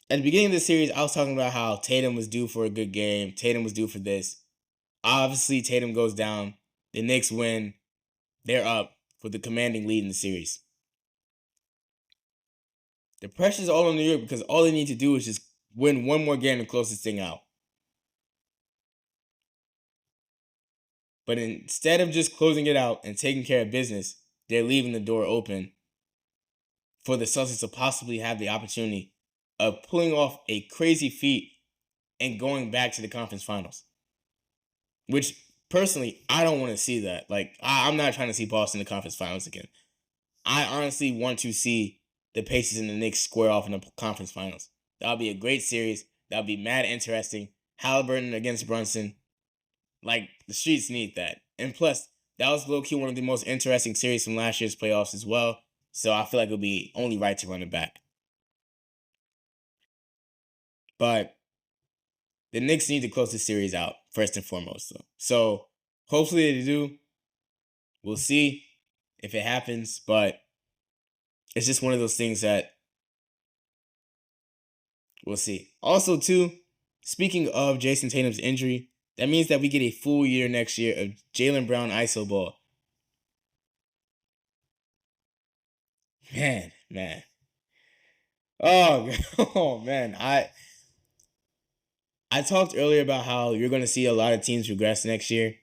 At the beginning of the series, I was talking about how Tatum was due for a good game. Tatum was due for this. Obviously, Tatum goes down. The Knicks win. They're up with the commanding lead in the series. The pressure's all on New York because all they need to do is just win one more game and close this thing out. But instead of just closing it out and taking care of business, they're leaving the door open for the Celtics to possibly have the opportunity of pulling off a crazy feat and going back to the conference finals. Which, personally, I don't want to see that. Like, I'm not trying to see Boston in the conference finals again. I honestly want to see the Pacers and the Knicks square off in the conference finals. That'll be a great series. That'll be mad interesting. Halliburton against Brunson. Like, the streets need that. And plus, that was low-key one of the most interesting series from last year's playoffs as well. So I feel like it'll be only right to run it back. But the Knicks need to close the series out, first and foremost. So hopefully they do. We'll see if it happens. But it's just one of those things that we'll see. Also, too, speaking of Jason Tatum's injury, that means that we get a full year next year of Jaylen Brown Iso Bal. Man. Oh, oh man. I talked earlier about how you're going to see a lot of teams regress next year.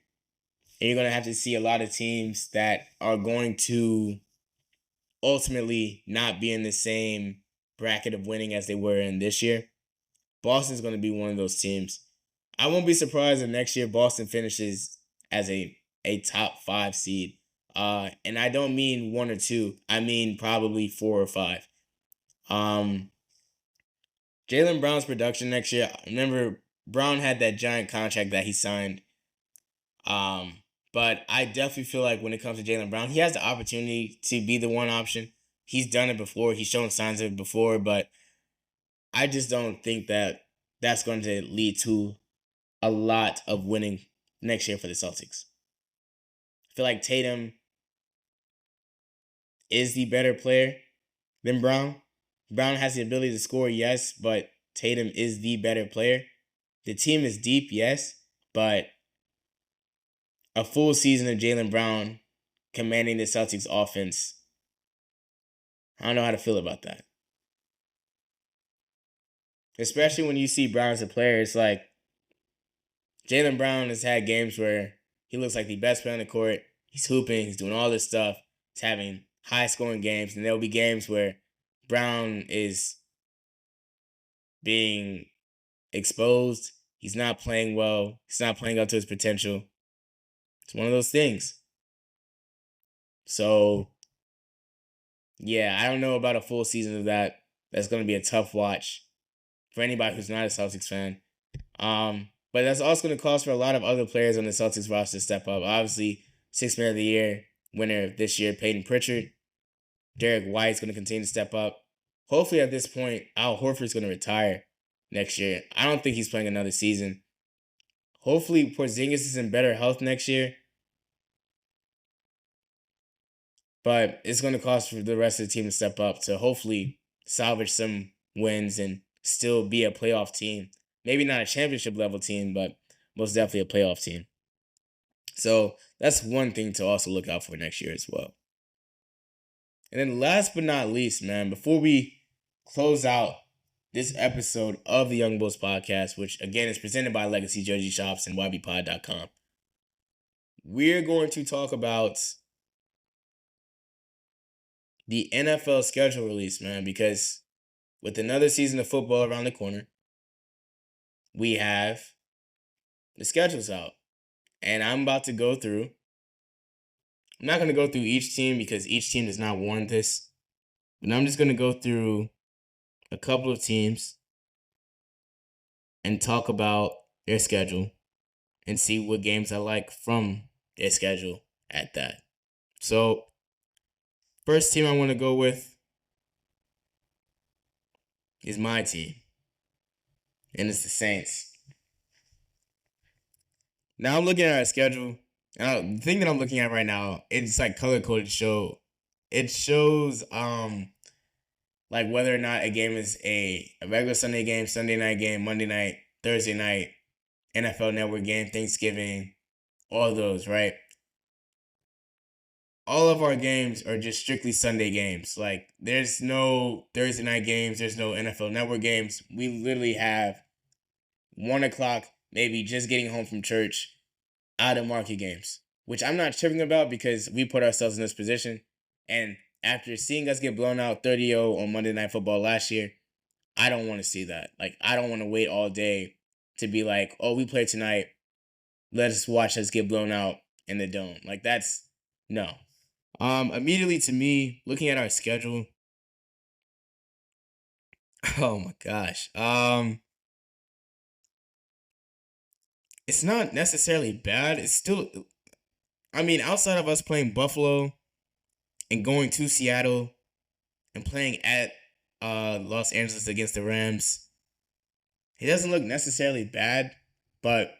And you're going to have to see a lot of teams that are going to ultimately not be in the same bracket of winning as they were in this year. Boston's going to be one of those teams. I won't be surprised if next year Boston finishes as a top 5 seed. And I don't mean 1 or 2. I mean probably 4 or 5. Jaylen Brown's production next year. Remember, Brown had that giant contract that he signed. But I definitely feel like when it comes to Jaylen Brown, he has the opportunity to be the one option. He's done it before. He's shown signs of it before, but I just don't think that that's going to lead to a lot of winning next year for the Celtics. I feel like Tatum is the better player than Brown. Brown has the ability to score, yes, but Tatum is the better player. The team is deep, yes, but a full season of Jaylen Brown commanding the Celtics offense. I don't know how to feel about that. Especially when you see Brown as a player, it's like Jaylen Brown has had games where he looks like the best player on the court. He's hooping, he's doing all this stuff. He's having high scoring games, and there'll be games where Brown is being exposed. He's not playing well. He's not playing up to his potential. It's one of those things. So, yeah, I don't know about a full season of that. That's going to be a tough watch for anybody who's not a Celtics fan. But that's also going to cause for a lot of other players on the Celtics roster to step up. Obviously, Sixth Man of the Year winner this year, Peyton Pritchard. Derek White's going to continue to step up. Hopefully, at this point, Al Horford's going to retire next year. I don't think he's playing another season. Hopefully, Porzingis is in better health next year. But it's going to cause for the rest of the team to step up to hopefully salvage some wins and still be a playoff team. Maybe not a championship level team, but most definitely a playoff team. So that's one thing to also look out for next year as well. And then last but not least, man, before we close out this episode of the Young Bulls podcast, which again is presented by Legacy Jersey Shops and ybpod.com, we're going to talk about the NFL schedule release, man, because with another season of football around the corner, we have the schedules out. And I'm about to go through. I'm not going to go through each team because each team does not warrant this. But I'm just going to go through a couple of teams and talk about their schedule and see what games I like from their schedule at that. So, first team I want to go with is my team. And it's the Saints. Now I'm looking at our schedule. And the thing that I'm looking at right now, it's like color-coded show. It shows like whether or not a game is a regular Sunday game, Sunday night game, Monday night, Thursday night, NFL Network game, Thanksgiving, all those, right? All of our games are just strictly Sunday games. Like, there's no Thursday night games. There's no NFL Network games. We literally have 1 o'clock, maybe just getting home from church, out of market games, which I'm not tripping about because we put ourselves in this position. And after seeing us get blown out 30-0 on Monday Night Football last year, I don't want to see that. Like, I don't want to wait all day to be like, oh, we played tonight. Let's watch us get blown out in the dome. Like, that's no. Immediately to me, looking at our schedule, oh my gosh. It's not necessarily bad. It's still, I mean, outside of us playing Buffalo and going to Seattle and playing at Los Angeles against the Rams, it doesn't look necessarily bad, but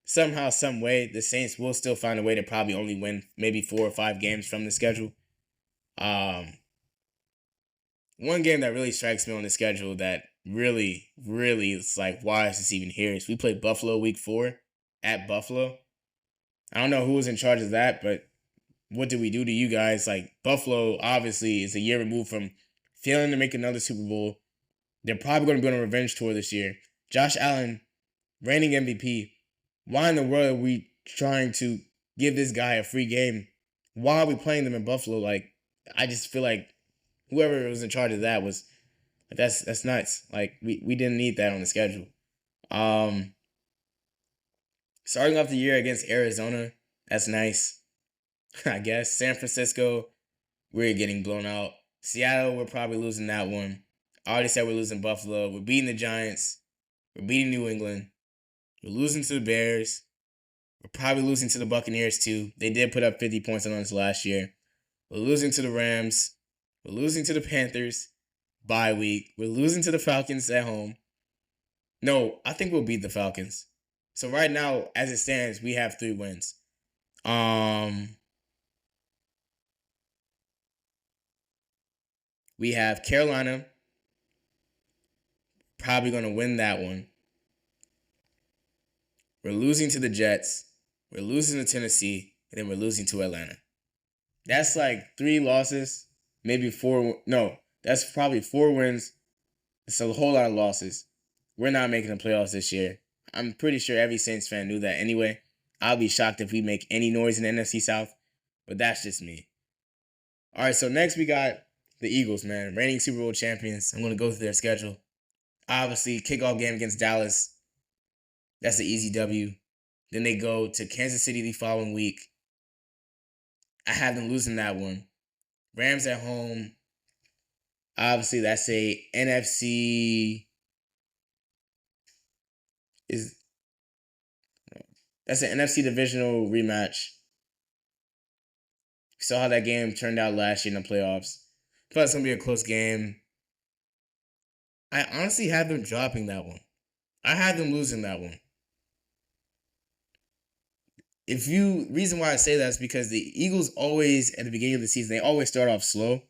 somehow, some way, the Saints will still find a way to probably only win maybe 4 or 5 games from the schedule. One game that really strikes me on the schedule that really is like, why is this even here? Is we played Buffalo week 4 at Buffalo. I don't know who was in charge of that, but what did we do to you guys? Like, Buffalo obviously is a year removed from failing to make another Super Bowl. They're probably going to be on a revenge tour this year. Josh Allen, reigning MVP. Why in the world are we trying to give this guy a free game? Why are we playing them in Buffalo? Like, I just feel like whoever was in charge of that was, that's nuts. Like, we didn't need that on the schedule. Starting off the year against Arizona, that's nice, I guess. San Francisco, we're getting blown out. Seattle, we're probably losing that one. I already said we're losing Buffalo. We're beating the Giants. We're beating New England. We're losing to the Bears. We're probably losing to the Buccaneers too. They did put up 50 points on us last year. We're losing to the Rams. We're losing to the Panthers. Bye week. We're losing to the Falcons at home. No, I think we'll beat the Falcons. So right now, as it stands, we have 3 wins. We have Carolina. Probably going to win that one. We're losing to the Jets. We're losing to Tennessee. And then we're losing to Atlanta. That's like 3 losses, maybe 4. No, that's probably 4 wins. It's a whole lot of losses. We're not making the playoffs this year. I'm pretty sure every Saints fan knew that anyway. I'll be shocked if we make any noise in the NFC South, but that's just me. All right, so next we got the Eagles, man. Reigning Super Bowl champions. I'm going to go through their schedule. Obviously, kickoff game against Dallas. That's an easy W. Then they go to Kansas City the following week. I have them losing that one. Rams at home. Obviously, that's a NFC that's an NFC divisional rematch. We saw how that game turned out last year in the playoffs. I feel like it's gonna be a close game. I honestly have them dropping that one. I have them losing that one. Reason why I say that is because the Eagles always, at the beginning of the season, they always start off slow.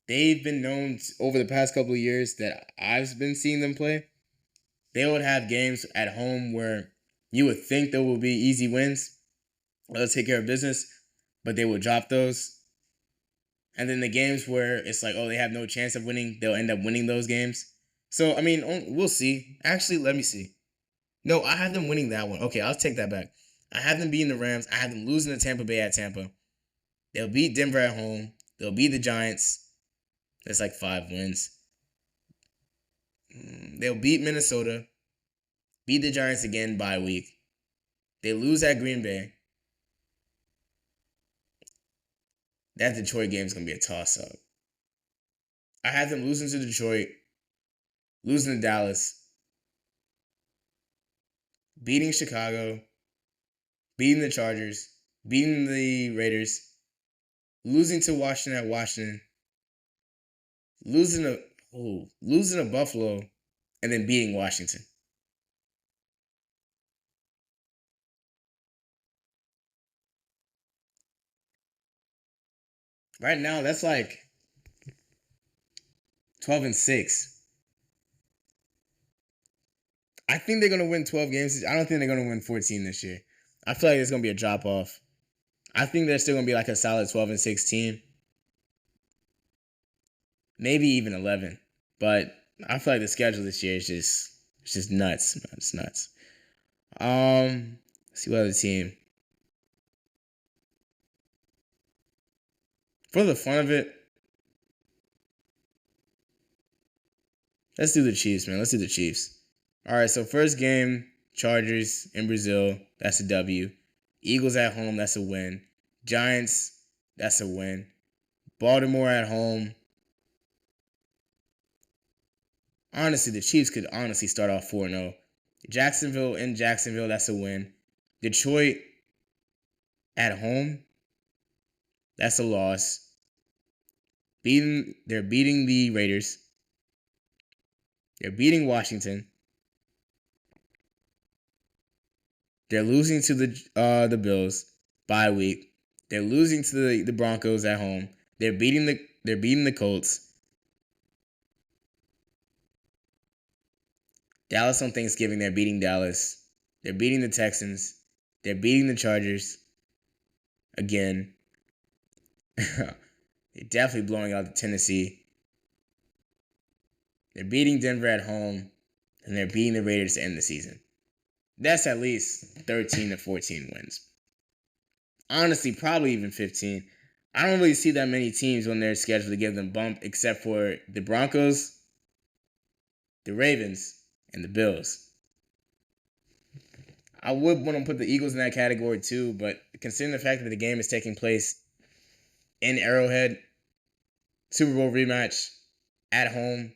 They've been known over the past couple of years that I've been seeing them play. They would have games at home where you would think there will be easy wins. They'll take care of business, but they will drop those. And then the games where it's like, oh, they have no chance of winning, they'll end up winning those games. So, I mean, we'll see. Actually, let me see. No, I have them winning that one. Okay, I'll take that back. I have them beating the Rams. I have them losing to Tampa Bay at Tampa. They'll beat Denver at home. They'll beat the Giants. That's like 5 wins. They'll beat Minnesota. Beat the Giants again bye week. They lose at Green Bay. That Detroit game is going to be a toss-up. I have them losing to Detroit. Losing to Dallas. Beating Chicago. Beating the Chargers. Beating the Raiders. Losing to Washington at Washington. Losing to Buffalo. And then beating Washington. Right now, that's like 12-6. I think they're going to win 12 games. I don't think they're going to win 14 this year. I feel like there's going to be a drop-off. I think they're still going to be like a solid 12-6 team. Maybe even 11. But I feel like the schedule this year is just nuts. It's nuts. Let's see what other team. For the fun of it, let's do the Chiefs, man. Let's do the Chiefs. All right, so first game, Chargers in Brazil. That's a W. Eagles at home. That's a win. Giants, that's a win. Baltimore at home. Honestly, the Chiefs could honestly start off 4-0. Jacksonville in Jacksonville, that's a win. Detroit at home, that's a loss. They're beating the Raiders. They're beating Washington. They're losing to the Bills bye week. They're losing to the Broncos at home. They're beating the Colts. Dallas on Thanksgiving, they're beating Dallas. They're beating the Texans. They're beating the Chargers. Again. They're definitely blowing out the Tennessee. They're beating Denver at home. And they're beating the Raiders to end the season. That's at least 13 to 14 wins. Honestly, probably even 15. I don't really see that many teams on their schedule to give them bump except for the Broncos, the Ravens, and the Bills. I would want to put the Eagles in that category too, but considering the fact that the game is taking place in Arrowhead, Super Bowl rematch at home,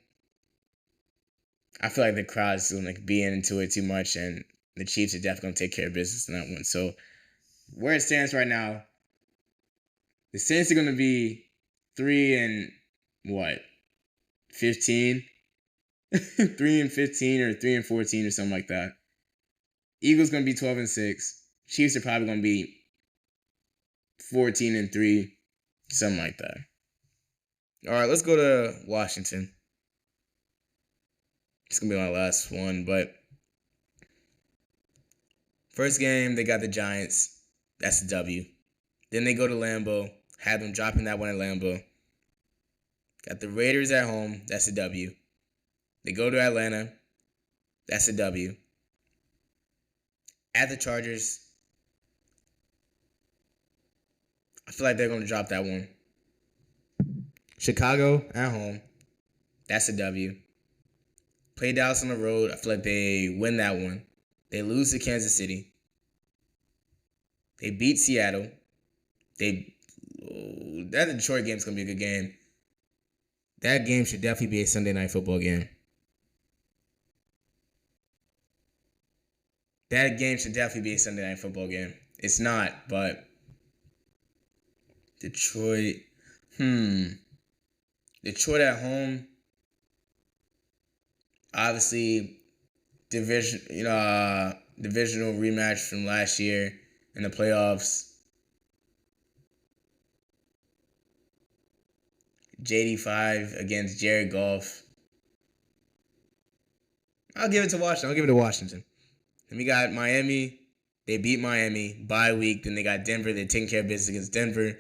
I feel like the crowd's going to be into it too much, and the Chiefs are definitely going to take care of business in that one. So where it stands right now, the Saints are going to be 3-15? 3-15 or 3-14 or something like that. Eagles going to be 12-6. Chiefs are probably going to be 14-3, something like that. All right, let's go to Washington. It's going to be my last one, but first game, they got the Giants. That's a W. Then they go to Lambeau, have them dropping that one at Lambeau. Got the Raiders at home, that's a W. They go to Atlanta, that's a W. At the Chargers, I feel like they're going to drop that one. Chicago at home, that's a W. Play Dallas on the road, I feel like they win that one. They lose to Kansas City. They beat Seattle. That Detroit game's going to be a good game. That game should definitely be a Sunday Night Football game. That game should definitely be a Sunday Night Football game. It's not, but Detroit. Detroit at home. Obviously, divisional rematch from last year in the playoffs. JD5 against Jared Goff. I'll give it to Washington. And we got Miami. They beat Miami. Bye week. Then they got Denver. They're taking care of business against Denver.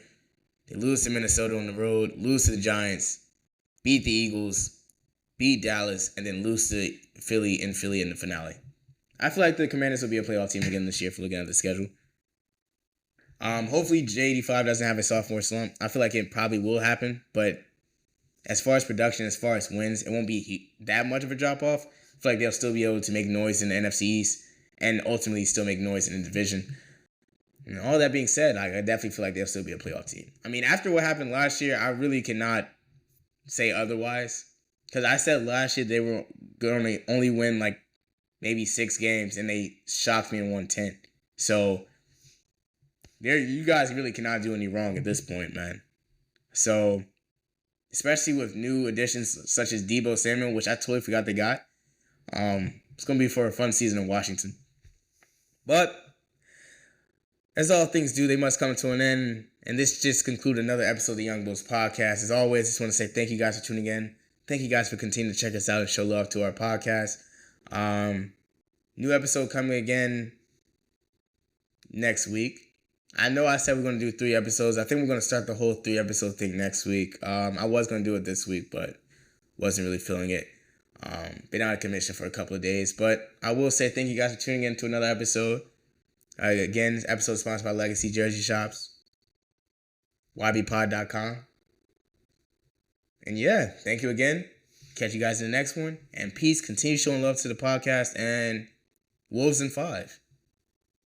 They lose to Minnesota on the road. Lose to the Giants. Beat the Eagles. Beat Dallas. And then lose to Philly in the finale. I feel like the Commanders will be a playoff team again this year for looking at the schedule. Hopefully JD5 doesn't have a sophomore slump. I feel like it probably will happen. But as far as production, as far as wins, it won't be that much of a drop-off. I feel like they'll still be able to make noise in the NFC East and ultimately still make noise in the division. And all that being said, I definitely feel like they'll still be a playoff team. I mean, after what happened last year, I really cannot say otherwise. Because I said last year they were going to only win like maybe 6 games, and they shocked me and won 10. So you guys really cannot do any wrong at this point, man. So especially with new additions such as Deebo Samuel, which I totally forgot they got. It's going to be for a fun season in Washington. But as all things do, they must come to an end. And this just concluded another episode of the Young Bulls podcast. As always, I just want to say thank you guys for tuning in. Thank you guys for continuing to check us out and show love to our podcast. New episode coming again next week. I know I said we're going to do 3 episodes. I think we're going to start the whole 3-episode thing next week. I was going to do it this week, but wasn't really feeling it. Been out of commission for a couple of days. But I will say thank you guys for tuning in to another episode. Again, this episode is sponsored by Legacy Jersey Shops. YBPod.com. And yeah, thank you again. Catch you guys in the next one. And peace. Continue showing love to the podcast. And Wolves in 5.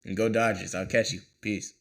And go Dodgers. I'll catch you. Peace.